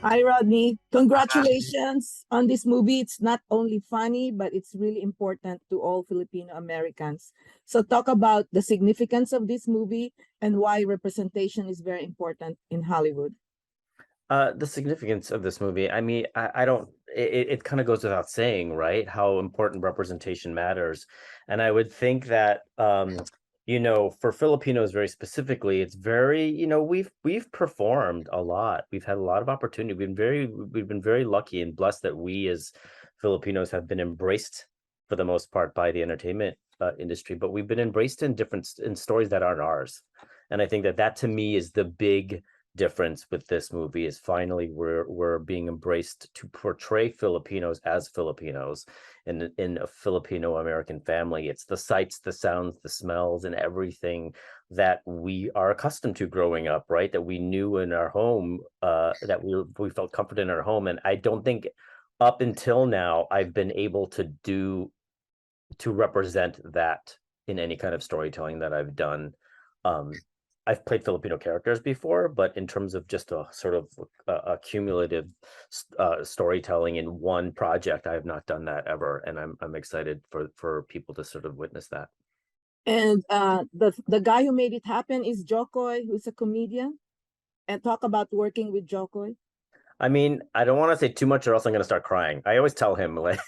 Hi, Rodney. Congratulations on this movie. It's not only funny, but it's really important to all Filipino Americans. So, talk about the significance of this movie and why representation is very important in Hollywood. The significance of this movie, I mean, I don't, it kind of goes without saying, right? How important representation matters. And I would think that, for Filipinos very specifically, it's very, we've performed a lot. We've had a lot of opportunity. We've been very lucky and blessed that we as Filipinos have been embraced for the most part by the entertainment industry, but we've been embraced in stories that aren't ours. And I think that to me is the big difference with this movie is finally we're being embraced to portray Filipinos as Filipinos in a Filipino American family. It's the sights, the sounds, the smells, and everything that we are accustomed to growing up, right? That we knew in our home, that we felt comfort in our home. And I don't think up until now I've been able to represent that in any kind of storytelling that I've done. Um, I've played Filipino characters before, but in terms of just a sort of a cumulative storytelling in one project, I have not done that ever, and I'm excited for people to sort of witness that. And the guy who made it happen is Jo Koy, who's a comedian. And talk about working with Jo Koy. I mean, I don't want to say too much, or else I'm going to start crying. I always tell him like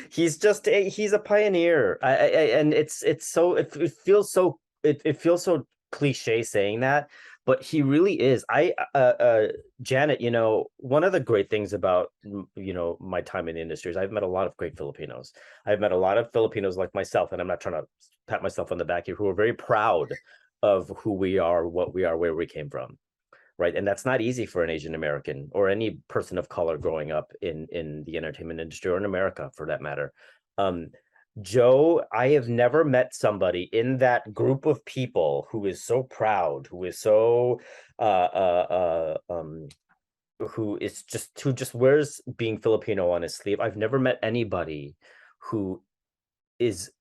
he's a pioneer. And it's so it feels so it feels so cliche saying that, but he really is. Janet, one of the great things about my time in the industry is I've met a lot of great Filipinos. I've met a lot of Filipinos like myself, and I'm not trying to pat myself on the back here, who are very proud of who we are, what we are, where we came from. Right. And that's not easy for an Asian American or any person of color growing up in the entertainment industry, or in America for that matter. Um, Joe, I have never met somebody in that group of people who is so proud, who is so who just wears being Filipino on his sleeve. I've never met anybody who is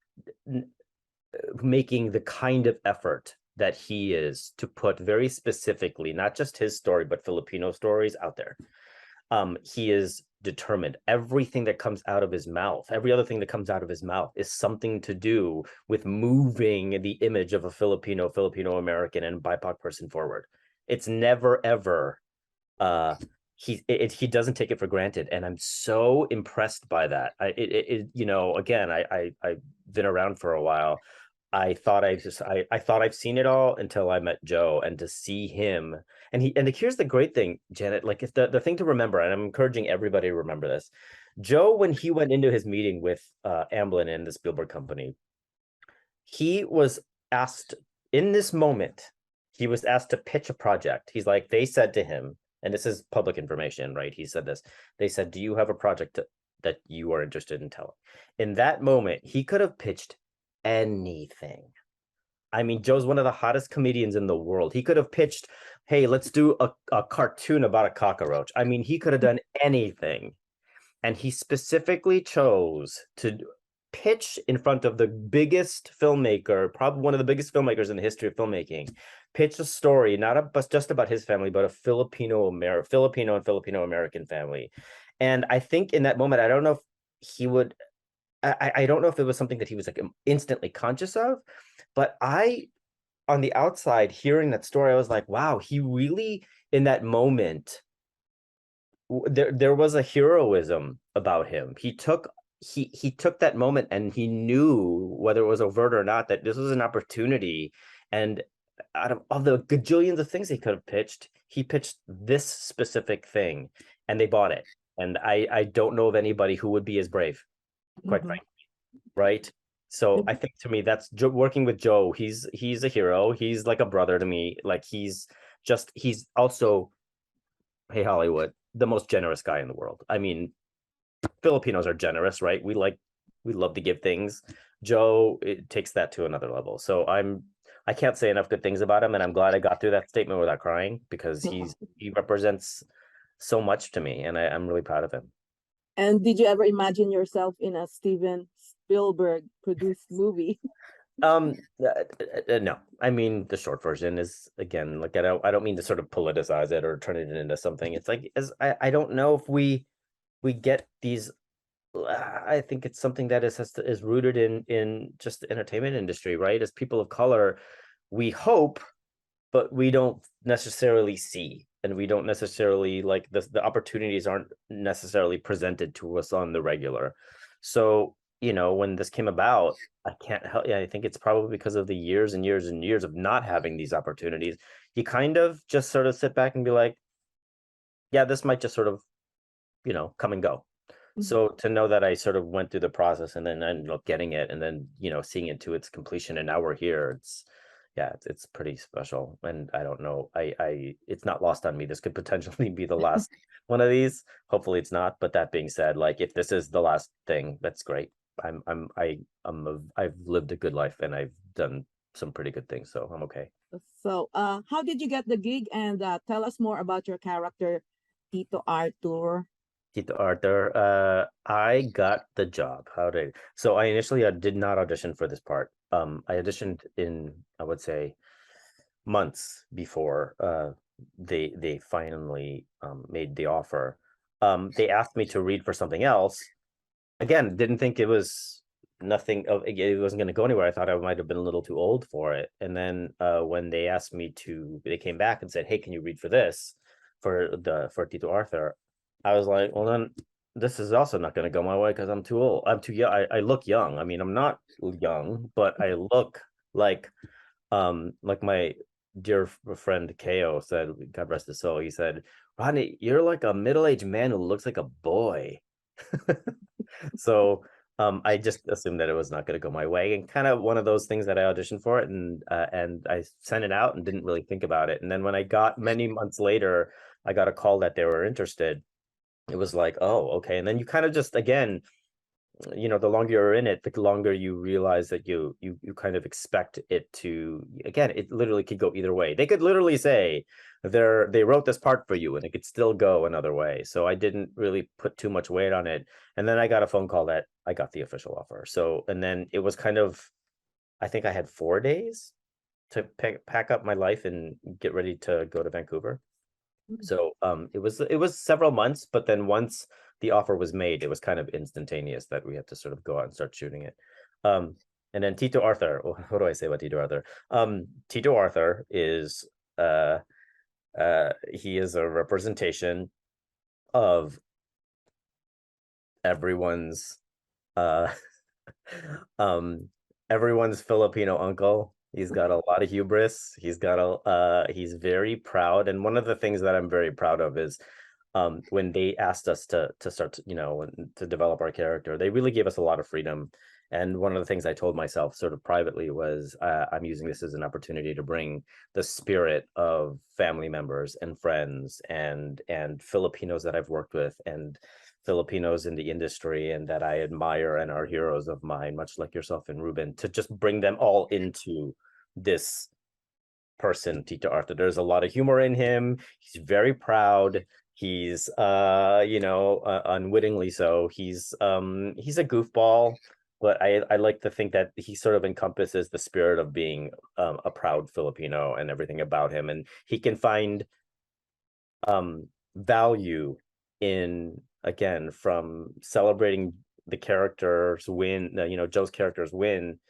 making the kind of effort that he is to put very specifically not just his story but Filipino stories out there. He is determined. Everything that comes out of his mouth, every other thing that comes out of his mouth, is something to do with moving the image of a Filipino American and BIPOC person forward. It's never ever he doesn't take it for granted, and I'm so impressed by that. Again, I've been around for a while. I thought I've seen it all until I met Joe, and to see him, here's the great thing, Janet, like it's the thing to remember, and I'm encouraging everybody to remember this. Joe, when he went into his meeting with Amblin and the Spielberg company, he was asked in this moment, he was asked to pitch a project. They said to him, and this is public information, right? He said this. They said, "Do you have a project that you are interested in telling?" In that moment, he could have pitched anything. I mean, Joe's one of the hottest comedians in the world. He could have pitched, "Hey, let's do a cartoon about a cockroach." I mean, he could have done anything. And he specifically chose to pitch in front of the biggest filmmaker, probably one of the biggest filmmakers in the history of filmmaking, pitch a story, not just about his family, but a Filipino and Filipino American family. And I think in that moment, I don't know if he would, I don't know if it was something that he was like instantly conscious of, but on the outside, hearing that story, I was like, wow, he really, in that moment, there was a heroism about him. He took that moment, and he knew, whether it was overt or not, that this was an opportunity. And out of all the gajillions of things he could have pitched, he pitched this specific thing, and they bought it. And I don't know of anybody who would be as brave, quite frankly, right? So I think, to me, that's working with Joe. He's a hero. He's like a brother to me. Like he's also, hey, Hollywood, the most generous guy in the world. I mean, Filipinos are generous, right? We love to give things. Joe, it takes that to another level. So I can't say enough good things about him, and I'm glad I got through that statement without crying, because he represents so much to me, and I'm really proud of him. And did you ever imagine yourself in a Steven Spielberg produced movie? No, I mean the short version is, again, like I don't mean to sort of politicize it or turn it into something. It's like, as I don't know if we get these. I think it's something that is rooted in just the entertainment industry, right? As people of color, we hope, but we don't necessarily see, and we don't necessarily, like, the opportunities aren't necessarily presented to us on the regular. So, when this came about, I can't help. Yeah, I think it's probably because of the years and years and years of not having these opportunities. You kind of just sort of sit back and be like, yeah, this might just sort of, come and go. Mhm. So to know that I sort of went through the process and then ended up getting it, and then, seeing it to its completion, and now we're here. Yeah, it's pretty special. And I don't know, it's not lost on me. This could potentially be the last one of these. Hopefully it's not. But that being said, like, if this is the last thing, that's great. I've lived a good life, and I've done some pretty good things, so I'm okay. So, how did you get the gig? And tell us more about your character, Tito Arthur. Tito Arthur, I got the job. So I initially did not audition for this part. I auditioned in, I would say, months before they finally made the offer. They asked me to read for something else. Again, didn't think it was nothing of it wasn't going to go anywhere. I thought I might have been a little too old for it. And then when they asked me to, they came back and said, "Hey, can you read for this, for Tito Arthur?" I was like, "Well, then this is also not going to go my way because I'm too old. I'm too young. I look young. I mean, I'm not young, but I look like my dear friend Ko said, God rest his soul. He said, Rodney, you're like a middle-aged man who looks like a boy." So I just assumed that it was not going to go my way, and kind of one of those things that I auditioned for it, and I sent it out and didn't really think about it. And then when I got, many months later, I got a call that they were interested. It was like, oh, okay. And then you kind of just, again, the longer you're in it, the longer you realize that you kind of expect it to, again, it literally could go either way. They could literally say they wrote this part for you, and it could still go another way. So I didn't really put too much weight on it. And then I got a phone call that I got the official offer. So, and then it was kind of, I think I had 4 days to pack up my life and get ready to go to Vancouver. So it was several months, but then once the offer was made, it was kind of instantaneous that we had to sort of go out and start shooting it. And then Tito Arthur, what do I say about Tito Arthur? Tito Arthur is he is a representation of everyone's uh um everyone's Filipino uncle. He's got a lot of hubris. He's very proud. And one of the things that I'm very proud of is when they asked us to start to develop our character, they really gave us a lot of freedom. And one of the things I told myself sort of privately was, I'm using this as an opportunity to bring the spirit of family members and friends and Filipinos that I've worked with, and Filipinos in the industry and that I admire and are heroes of mine, much like yourself and Ruben, to just bring them all into this person, Tito Arthur. There's a lot of humor in him. He's very proud. He's unwittingly so. He's a goofball, but I like to think that he sort of encompasses the spirit of being a proud Filipino and everything about him. And he can find value in, again, from celebrating the character's win, Joe's character's win,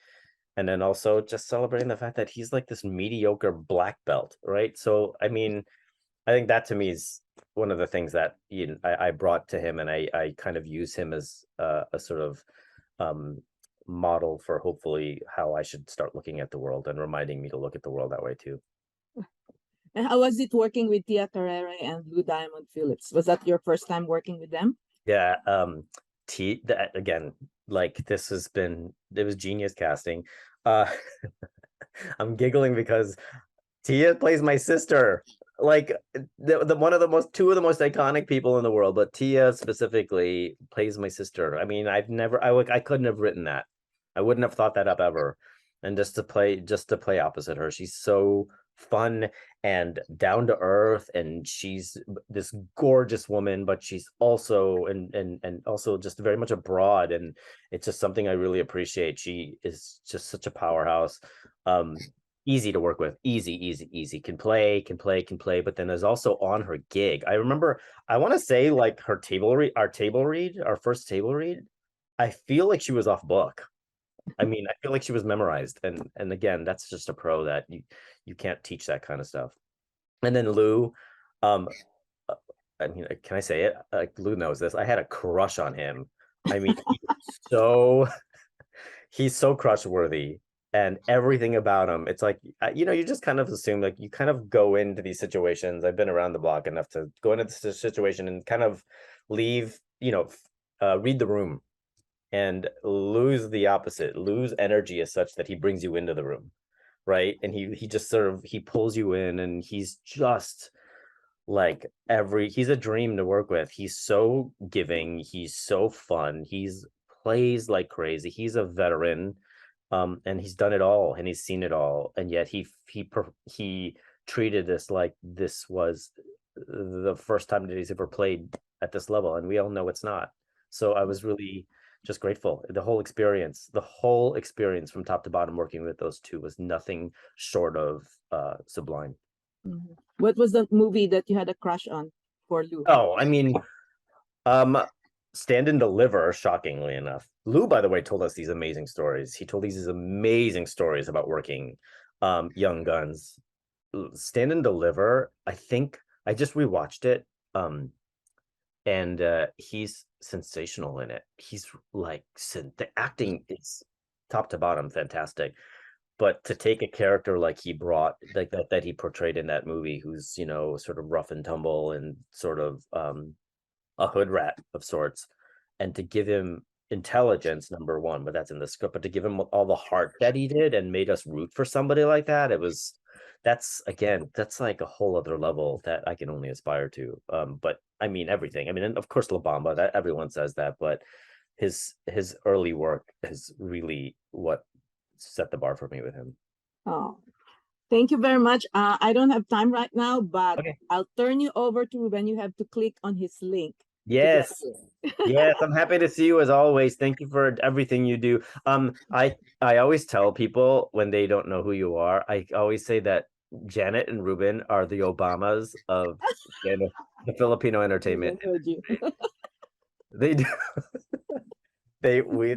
and then also just celebrating the fact that he's like this mediocre black belt, right? So I mean, I think that to me is one of the things that I brought to him, and I kind of use him as a sort of um model for hopefully how I should start looking at the world, and reminding me to look at the world that way too. And how was it working with Tiapereira and Blue Diamond Phillips? Was that your first time working with them? Yeah, that again, like, it was genius casting. Uh I'm giggling because Tia plays my sister. Like, the one of the most two of the most iconic people in the world, but Tia specifically plays my sister. I mean, I couldn't have written that. I wouldn't have thought that up ever. and just to play opposite her. She's so fun and down to earth, and she's this gorgeous woman, but she's also and also just very much abroad, and it's just something I really appreciate. She is just such a powerhouse. um Easy to work with, easy, can play, but then is also on her gig. I remember, I want to say, like, her table read, our first table read, I feel like she was off book. I mean, I feel like she was memorized, and again, that's just a pro, that you can't teach that kind of stuff. And then Lou, um, uh, I mean, can I say it? Like, Lou knows this. I had a crush on him. I mean, so he's so crush worthy, and everything about him. It's like, you just kind of assume, like, you kind of go into these situations. I've been around the block enough to go into this situation and kind of leave, read the room, and lose the opposite. Lose energy is such that he brings you into the room, right? And he just sort of, he pulls you in, and he's just like, he's a dream to work with. He's so giving, he's so fun, he's plays like crazy. He's a veteran, and he's done it all, and he's seen it all, and yet he treated this like this was the first time that he's ever played at this level, and we all know it's not. So I was really just grateful. The whole experience from top to bottom, working with those two, was nothing short of sublime. Mhm. What was the movie that you had a crush on for Lou? Oh, I mean, um, Stand and Deliver, shockingly enough. Lou, by the way, told us these amazing stories. He told these amazing stories about working young guns. Stand and Deliver, I think I just rewatched it. And he's sensational in it. He's like, the acting is top to bottom fantastic. But to take a character like he brought, like that he portrayed in that movie, who's, sort of rough and tumble, and sort of a hood rat of sorts, and to give him intelligence, number one, but that's in the script, but to give him all the heart that he did and made us root for somebody like that, that's like a whole other level that I can only aspire to. But I mean, everything. I mean, and of course, La Bamba, that everyone says that, but his early work is really what set the bar for me with him. Oh, thank you very much. I don't have time right now, but Okay. I'll turn you over to Ruben. You have to click on his link to get Yes. this. Yes, I'm happy to see you as always. Thank you for everything you do. I always tell people when they don't know who you are, I always say that Janet and Ruben are the Obamas of, the Filipino entertainment. Ruben heard you. They do.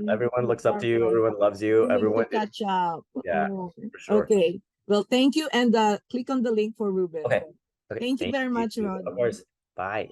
Everyone looks up to you. Everyone loves you. We need to Everyone, catch up. yeah, Oh, for sure. okay. Well, thank you. And click on the link for Ruben. Okay. Okay. Thank you Thank very much, you. Of Rodney. course. Bye.